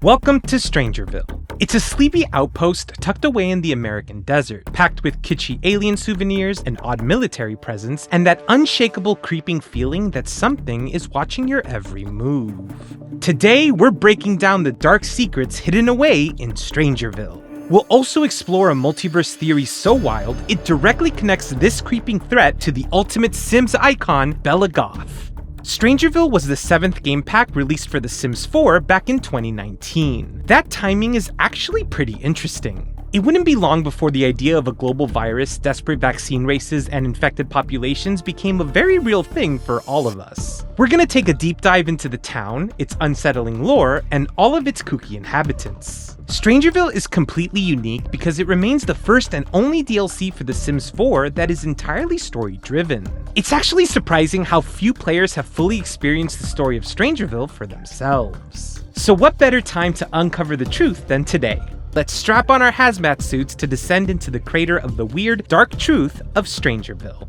Welcome to StrangerVille. It's a sleepy outpost tucked away in the American desert, packed with kitschy alien souvenirs, an odd military presence, and that unshakable creeping feeling that something is watching your every move. Today, we're breaking down the dark secrets hidden away in StrangerVille. We'll also explore a multiverse theory so wild, it directly connects this creeping threat to the ultimate Sims icon, Bella Goth. StrangerVille was the 7th game pack released for The Sims 4 back in 2019. That timing is actually pretty interesting. It wouldn't be long before the idea of a global virus, desperate vaccine races, and infected populations became a very real thing for all of us. We're gonna take a deep dive into the town, its unsettling lore, and all of its kooky inhabitants. StrangerVille is completely unique because it remains the first and only DLC for The Sims 4 that is entirely story-driven. It's actually surprising how few players have fully experienced the story of StrangerVille for themselves. So what better time to uncover the truth than today? Let's strap on our hazmat suits to descend into the crater of the weird, dark truth of StrangerVille.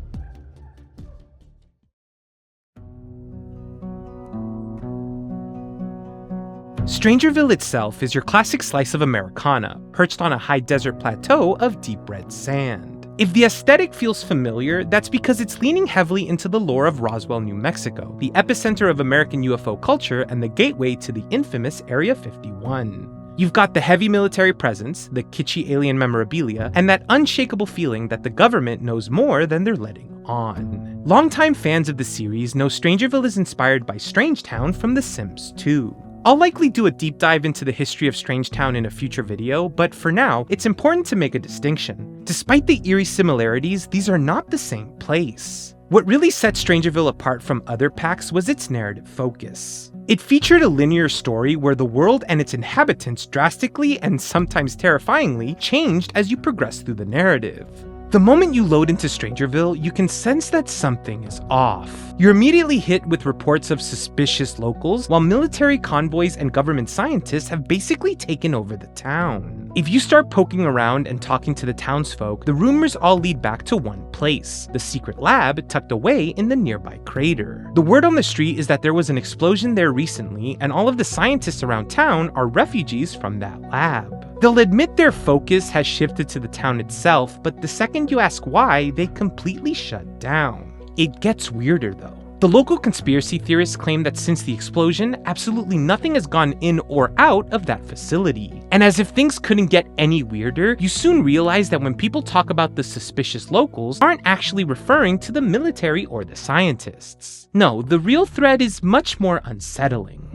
StrangerVille itself is your classic slice of Americana, perched on a high desert plateau of deep red sand. If the aesthetic feels familiar, that's because it's leaning heavily into the lore of Roswell, New Mexico, the epicenter of American UFO culture and the gateway to the infamous Area 51. You've got the heavy military presence, the kitschy alien memorabilia, and that unshakable feeling that the government knows more than they're letting on. Longtime fans of the series know StrangerVille is inspired by StrangeTown from The Sims 2. I'll likely do a deep dive into the history of StrangeTown in a future video, but for now, it's important to make a distinction. Despite the eerie similarities, these are not the same place. What really set StrangerVille apart from other packs was its narrative focus. It featured a linear story where the world and its inhabitants drastically and sometimes terrifyingly changed as you progress through the narrative. The moment you load into StrangerVille, you can sense that something is off. You're immediately hit with reports of suspicious locals, while military convoys and government scientists have basically taken over the town. If you start poking around and talking to the townsfolk, the rumors all lead back to one place, the secret lab tucked away in the nearby crater. The word on the street is that there was an explosion there recently, and all of the scientists around town are refugees from that lab. They'll admit their focus has shifted to the town itself, but the second you ask why, they completely shut down. It gets weirder though. The local conspiracy theorists claim that since the explosion, absolutely nothing has gone in or out of that facility. And as if things couldn't get any weirder, you soon realize that when people talk about the suspicious locals, aren't actually referring to the military or the scientists. No, the real threat is much more unsettling.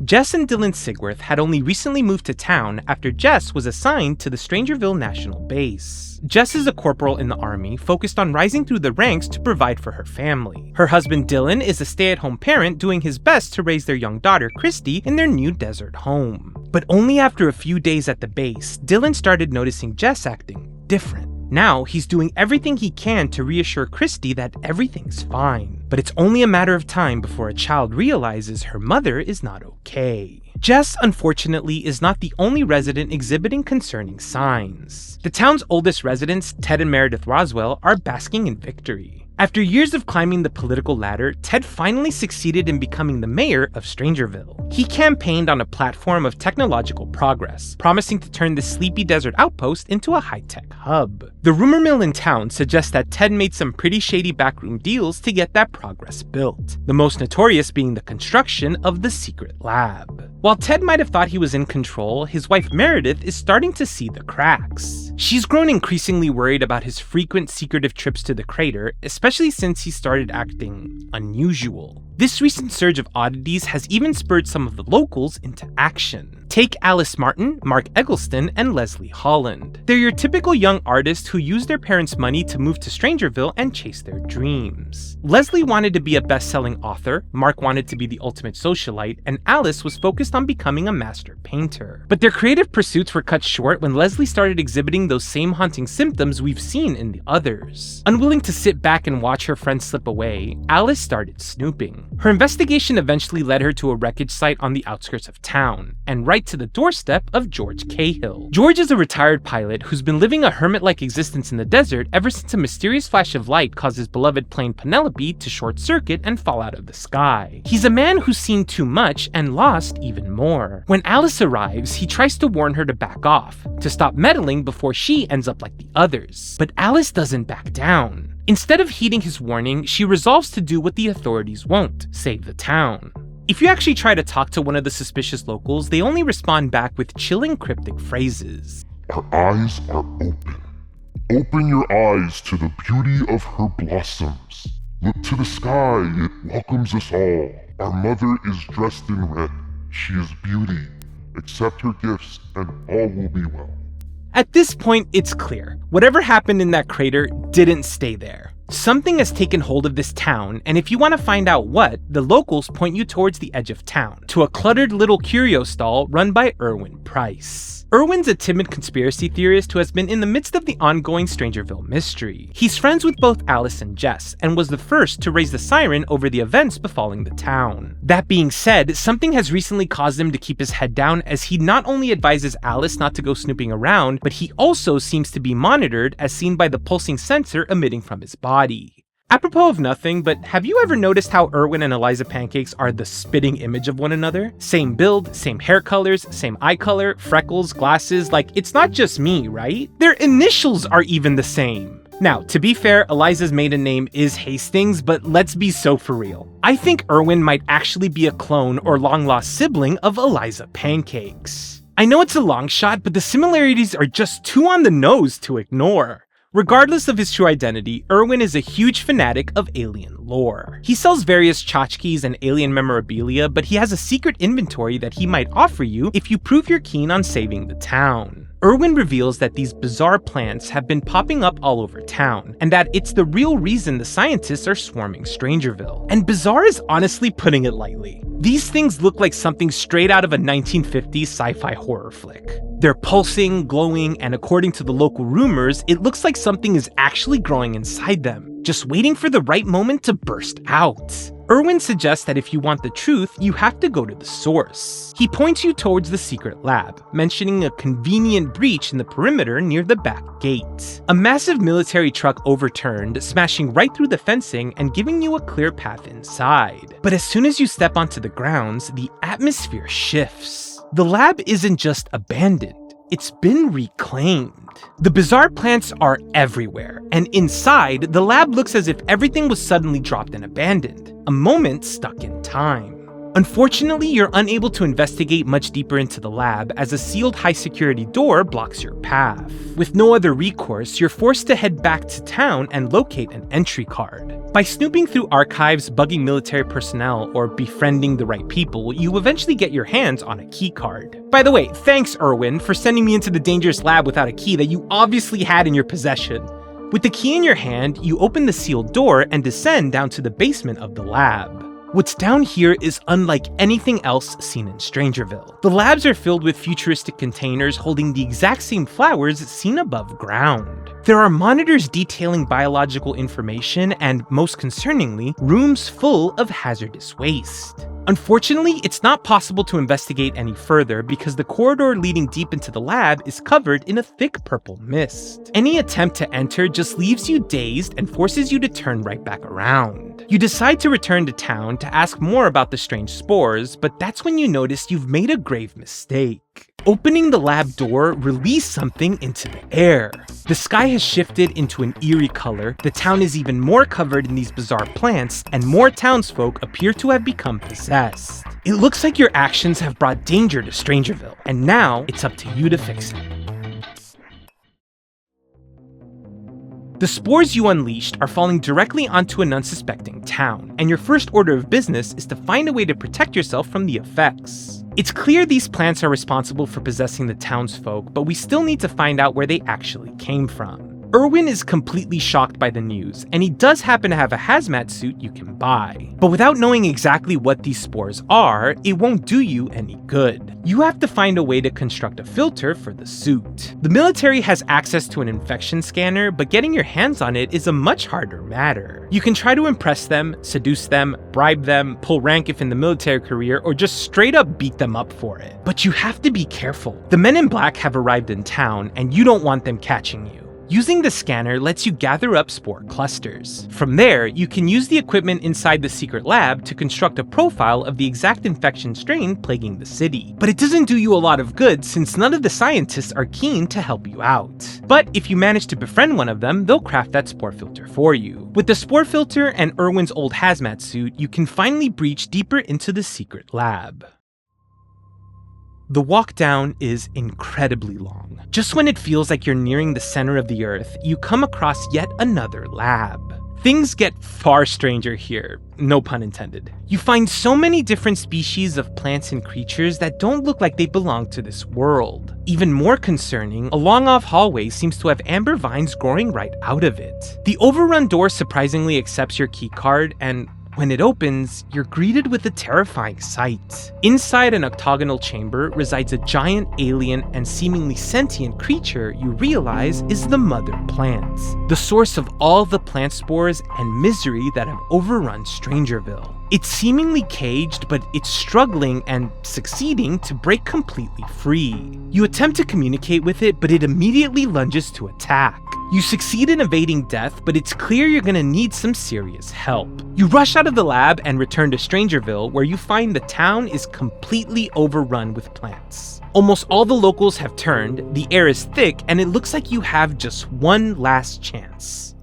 Jess and Dylan Sigworth had only recently moved to town after Jess was assigned to the StrangerVille National Base. Jess is a corporal in the army, focused on rising through the ranks to provide for her family. Her husband Dylan is a stay-at-home parent doing his best to raise their young daughter Christy in their new desert home. But only after a few days at the base, Dylan started noticing Jess acting different. Now, he's doing everything he can to reassure Christy that everything's fine. But it's only a matter of time before a child realizes her mother is not okay. Jess, unfortunately, is not the only resident exhibiting concerning signs. The town's oldest residents, Ted and Meredith Roswell, are basking in victory. After years of climbing the political ladder, Ted finally succeeded in becoming the mayor of StrangerVille. He campaigned on a platform of technological progress, promising to turn this sleepy desert outpost into a high-tech hub. The rumor mill in town suggests that Ted made some pretty shady backroom deals to get that progress built, the most notorious being the construction of the secret lab. While Ted might have thought he was in control, his wife Meredith is starting to see the cracks. She's grown increasingly worried about his frequent secretive trips to the crater, especially since he started acting unusual. This recent surge of oddities has even spurred some of the locals into action. Take Alice Martin, Mark Eggleston, and Leslie Holland. They're your typical young artists who use their parents' money to move to StrangerVille and chase their dreams. Leslie wanted to be a best-selling author, Mark wanted to be the ultimate socialite, and Alice was focused on becoming a master painter. But their creative pursuits were cut short when Leslie started exhibiting those same haunting symptoms we've seen in the others. Unwilling to sit back and watch her friends slip away, Alice started snooping. Her investigation eventually led her to a wreckage site on the outskirts of town, and right right to the doorstep of George Cahill. George is a retired pilot who's been living a hermit-like existence in the desert ever since a mysterious flash of light caused his beloved plane Penelope to short-circuit and fall out of the sky. He's a man who's seen too much and lost even more. When Alice arrives, he tries to warn her to back off, to stop meddling before she ends up like the others. But Alice doesn't back down. Instead of heeding his warning, she resolves to do what the authorities won't: save the town. If you actually try to talk to one of the suspicious locals, they only respond back with chilling cryptic phrases. Our eyes are open. Open your eyes to the beauty of her blossoms. Look to the sky, it welcomes us all. Our mother is dressed in red. She is beauty. Accept her gifts and all will be well. At this point, it's clear. Whatever happened in that crater didn't stay there. Something has taken hold of this town, and if you want to find out what, the locals point you towards the edge of town, to a cluttered little curio stall run by Erwin Pries. Erwin's a timid conspiracy theorist who has been in the midst of the ongoing StrangerVille mystery. He's friends with both Alice and Jess, and was the first to raise the siren over the events befalling the town. That being said, something has recently caused him to keep his head down, as he not only advises Alice not to go snooping around, but he also seems to be monitored, as seen by the pulsing sensor emitting from his body. Apropos of nothing, but have you ever noticed how Erwin and Eliza Pancakes are the spitting image of one another? Same build, same hair colors, same eye color, freckles, glasses, like it's not just me, right? Their initials are even the same. Now, to be fair, Eliza's maiden name is Hastings, but let's be so for real. I think Erwin might actually be a clone or long-lost sibling of Eliza Pancakes. I know it's a long shot, but the similarities are just too on the nose to ignore. Regardless of his true identity, Erwin is a huge fanatic of alien lore. He sells various tchotchkes and alien memorabilia, but he has a secret inventory that he might offer you if you prove you're keen on saving the town. Erwin reveals that these bizarre plants have been popping up all over town, and that it's the real reason the scientists are swarming StrangerVille. And bizarre is honestly putting it lightly. These things look like something straight out of a 1950s sci-fi horror flick. They're pulsing, glowing, and according to the local rumors, it looks like something is actually growing inside them, just waiting for the right moment to burst out. Erwin suggests that if you want the truth, you have to go to the source. He points you towards the secret lab, mentioning a convenient breach in the perimeter near the back gate. A massive military truck overturned, smashing right through the fencing and giving you a clear path inside. But as soon as you step onto the grounds, the atmosphere shifts. The lab isn't just abandoned, it's been reclaimed. The bizarre plants are everywhere, and inside, the lab looks as if everything was suddenly dropped and abandoned, a moment stuck in time. Unfortunately, you're unable to investigate much deeper into the lab as a sealed high-security door blocks your path. With no other recourse, you're forced to head back to town and locate an entry card. By snooping through archives, bugging military personnel, or befriending the right people, you eventually get your hands on a key card. By the way, thanks Erwin for sending me into the dangerous lab without a key that you obviously had in your possession. With the key in your hand, you open the sealed door and descend down to the basement of the lab. What's down here is unlike anything else seen in StrangerVille. The labs are filled with futuristic containers holding the exact same flowers seen above ground. There are monitors detailing biological information and, most concerningly, rooms full of hazardous waste. Unfortunately, it's not possible to investigate any further because the corridor leading deep into the lab is covered in a thick purple mist. Any attempt to enter just leaves you dazed and forces you to turn right back around. You decide to return to town to ask more about the strange spores, but that's when you notice you've made a grave mistake. Opening the lab door released something into the air. The sky has shifted into an eerie color, the town is even more covered in these bizarre plants, and more townsfolk appear to have become possessed. It looks like your actions have brought danger to StrangerVille, and now it's up to you to fix it. The spores you unleashed are falling directly onto an unsuspecting town, and your first order of business is to find a way to protect yourself from the effects. It's clear these plants are responsible for possessing the townsfolk, but we still need to find out where they actually came from. Erwin is completely shocked by the news, and he does happen to have a hazmat suit you can buy. But without knowing exactly what these spores are, it won't do you any good. You have to find a way to construct a filter for the suit. The military has access to an infection scanner, but getting your hands on it is a much harder matter. You can try to impress them, seduce them, bribe them, pull rank if in the military career, or just straight up beat them up for it. But you have to be careful. The men in black have arrived in town, and you don't want them catching you. Using the scanner lets you gather up spore clusters. From there, you can use the equipment inside the secret lab to construct a profile of the exact infection strain plaguing the city. But it doesn't do you a lot of good since none of the scientists are keen to help you out. But if you manage to befriend one of them, they'll craft that spore filter for you. With the spore filter and Erwin's old hazmat suit, you can finally breach deeper into the secret lab. The walk down is incredibly long. Just when it feels like you're nearing the center of the earth, you come across yet another lab. Things get far stranger here, no pun intended. You find so many different species of plants and creatures that don't look like they belong to this world. Even more concerning, a long-off hallway seems to have amber vines growing right out of it. The overrun door surprisingly accepts your keycard, and when it opens, you're greeted with a terrifying sight. Inside an octagonal chamber resides a giant alien and seemingly sentient creature you realize is the mother plant, the source of all the plant spores and misery that have overrun StrangerVille. It's seemingly caged, but it's struggling and succeeding to break completely free. You attempt to communicate with it, but it immediately lunges to attack. You succeed in evading death, but it's clear you're gonna need some serious help. You rush out of the lab and return to StrangerVille, where you find the town is completely overrun with plants. Almost all the locals have turned, the air is thick, and it looks like you have just one last chance.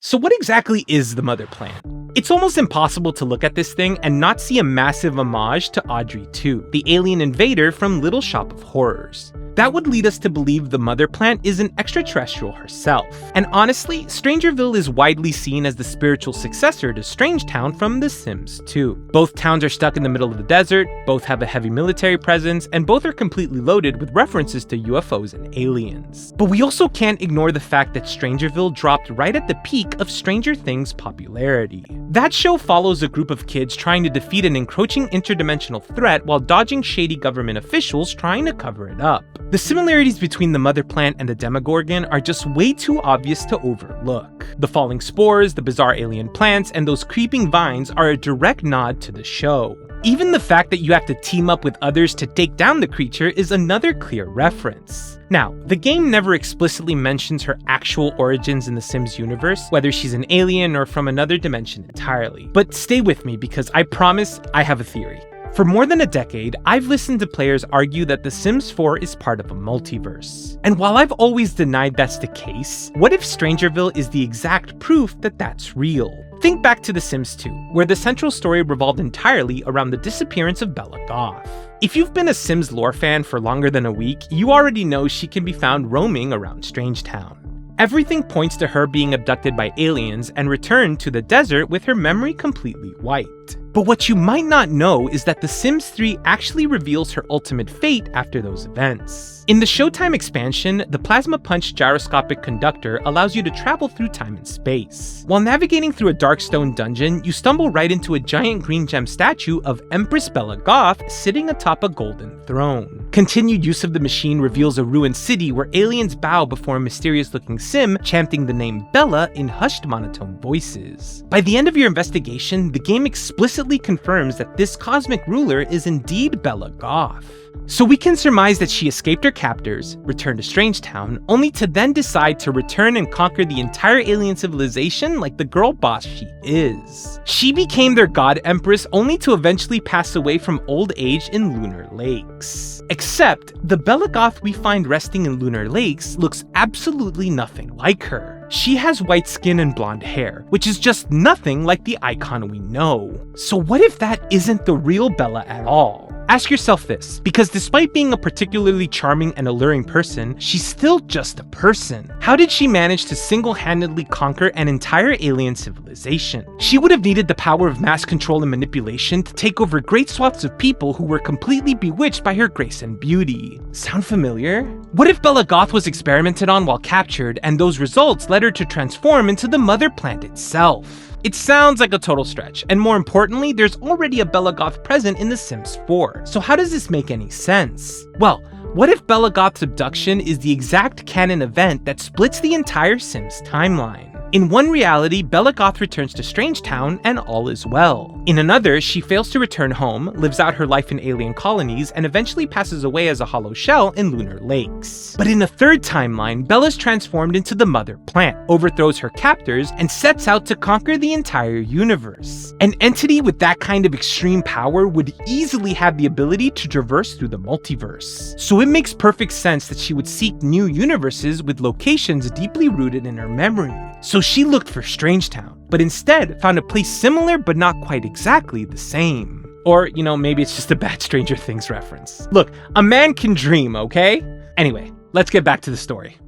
So what exactly is the mother plant? It's almost impossible to look at this thing and not see a massive homage to Audrey 2, the alien invader from Little Shop of Horrors. That would lead us to believe the mother plant is an extraterrestrial herself. And honestly, StrangerVille is widely seen as the spiritual successor to StrangeTown from The Sims 2. Both towns are stuck in the middle of the desert, both have a heavy military presence, and both are completely loaded with references to UFOs and aliens. But we also can't ignore the fact that StrangerVille dropped right at the peak of Stranger Things popularity. That show follows a group of kids trying to defeat an encroaching interdimensional threat while dodging shady government officials trying to cover it up. The similarities between the mother plant and the Demogorgon are just way too obvious to overlook. The falling spores, the bizarre alien plants, and those creeping vines are a direct nod to the show. Even the fact that you have to team up with others to take down the creature is another clear reference. Now, the game never explicitly mentions her actual origins in the Sims universe, whether she's an alien or from another dimension entirely. But stay with me because I promise I have a theory. For more than a decade, I've listened to players argue that The Sims 4 is part of a multiverse. And while I've always denied that's the case, what if StrangerVille is the exact proof that that's real? Think back to The Sims 2, where the central story revolved entirely around the disappearance of Bella Goth. If you've been a Sims lore fan for longer than a week, you already know she can be found roaming around StrangeTown. Everything points to her being abducted by aliens and returned to the desert with her memory completely wiped. But what you might not know is that The Sims 3 actually reveals her ultimate fate after those events. In the Showtime expansion, the Plasma Punch gyroscopic conductor allows you to travel through time and space. While navigating through a dark stone dungeon, you stumble right into a giant green gem statue of Empress Bella Goth sitting atop a golden throne. Continued use of the machine reveals a ruined city where aliens bow before a mysterious-looking Sim chanting the name Bella in hushed monotone voices. By the end of your investigation, the game explicitly confirms that this cosmic ruler is indeed Bella Goth. So we can surmise that she escaped her captors, returned to StrangeTown, only to then decide to return and conquer the entire alien civilization like the girl boss she is. She became their god empress only to eventually pass away from old age in Lunar Lakes. Except, the Bella Goth we find resting in Lunar Lakes looks absolutely nothing like her. She has white skin and blonde hair, which is just nothing like the icon we know. So what if that isn't the real Bella at all? Ask yourself this, because despite being a particularly charming and alluring person, she's still just a person. How did she manage to single-handedly conquer an entire alien civilization? civilization. She would have needed the power of mass control and manipulation to take over great swaths of people who were completely bewitched by her grace and beauty. Sound familiar? What if Bella Goth was experimented on while captured, and those results led her to transform into the mother plant itself? It sounds like a total stretch, and more importantly, there's already a Bella Goth present in The Sims 4. So how does this make any sense? Well, what if Bella Goth's abduction is the exact canon event that splits the entire Sims timeline? In one reality, Bella Goth returns to StrangeTown and all is well. In another, she fails to return home, lives out her life in alien colonies, and eventually passes away as a hollow shell in lunar lakes. But in a third timeline, Bella's transformed into the mother plant, overthrows her captors, and sets out to conquer the entire universe. An entity with that kind of extreme power would easily have the ability to traverse through the multiverse. So it makes perfect sense that she would seek new universes with locations deeply rooted in her memory. So she looked for StrangeTown, but instead found a place similar but not quite exactly the same. Or, maybe it's just a bad Stranger Things reference. Look, a man can dream, okay? Anyway, let's get back to the story.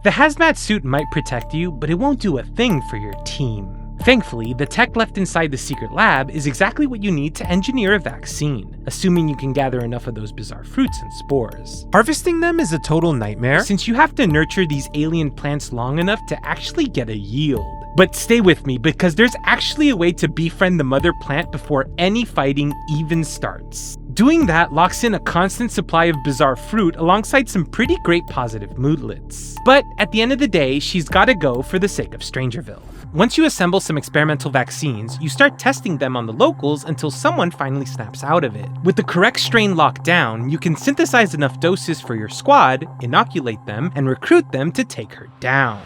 The hazmat suit might protect you, but it won't do a thing for your team. Thankfully, the tech left inside the secret lab is exactly what you need to engineer a vaccine, assuming you can gather enough of those bizarre fruits and spores. Harvesting them is a total nightmare, since you have to nurture these alien plants long enough to actually get a yield. But stay with me, because there's actually a way to befriend the mother plant before any fighting even starts. Doing that locks in a constant supply of bizarre fruit alongside some pretty great positive moodlets. But at the end of the day, she's gotta go for the sake of StrangerVille. Once you assemble some experimental vaccines, you start testing them on the locals until someone finally snaps out of it. With the correct strain locked down, you can synthesize enough doses for your squad, inoculate them, and recruit them to take her down.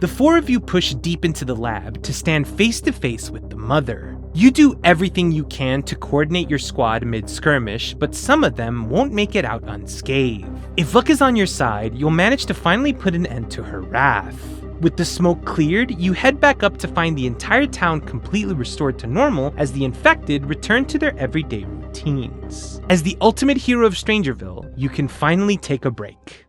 The four of you push deep into the lab to stand face to face with the mother. You do everything you can to coordinate your squad mid-skirmish, but some of them won't make it out unscathed. If luck is on your side, you'll manage to finally put an end to her wrath. With the smoke cleared, you head back up to find the entire town completely restored to normal as the infected return to their everyday routines. As the ultimate hero of StrangerVille, you can finally take a break.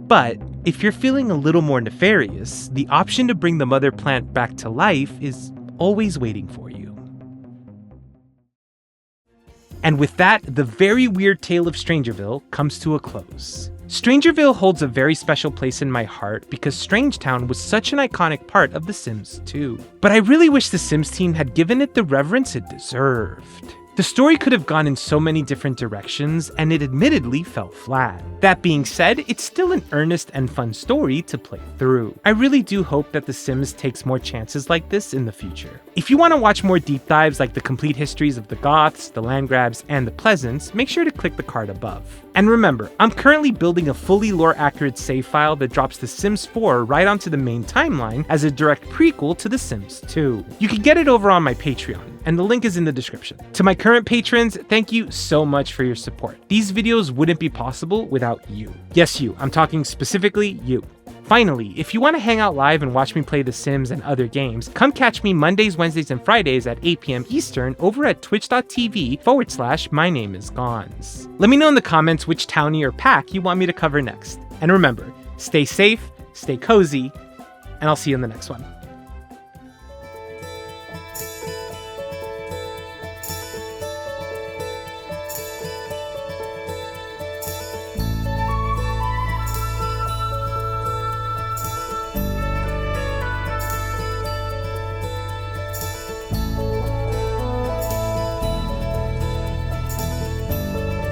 But if you're feeling a little more nefarious, the option to bring the mother plant back to life is always waiting for you. And with that, the very weird tale of StrangerVille comes to a close. StrangerVille holds a very special place in my heart because StrangeTown was such an iconic part of The Sims 2. But I really wish the Sims team had given it the reverence it deserved. The story could have gone in so many different directions, and it admittedly fell flat. That being said, it's still an earnest and fun story to play through. I really do hope that The Sims takes more chances like this in the future. If you want to watch more deep dives like the complete histories of the Goths, the Landgrabs, and the Pleasants, make sure to click the card above. And remember, I'm currently building a fully lore-accurate save file that drops The Sims 4 right onto the main timeline as a direct prequel to The Sims 2. You can get it over on my Patreon, and the link is in the description. To my current patrons, thank you so much for your support. These videos wouldn't be possible without you. Yes, you. I'm talking specifically you. Finally, if you want to hang out live and watch me play The Sims and other games, come catch me Mondays, Wednesdays, and Fridays at 8 p.m. Eastern over at twitch.tv/mynameisGonz. Let me know in the comments which townie or pack you want me to cover next. And remember, stay safe, stay cozy, and I'll see you in the next one.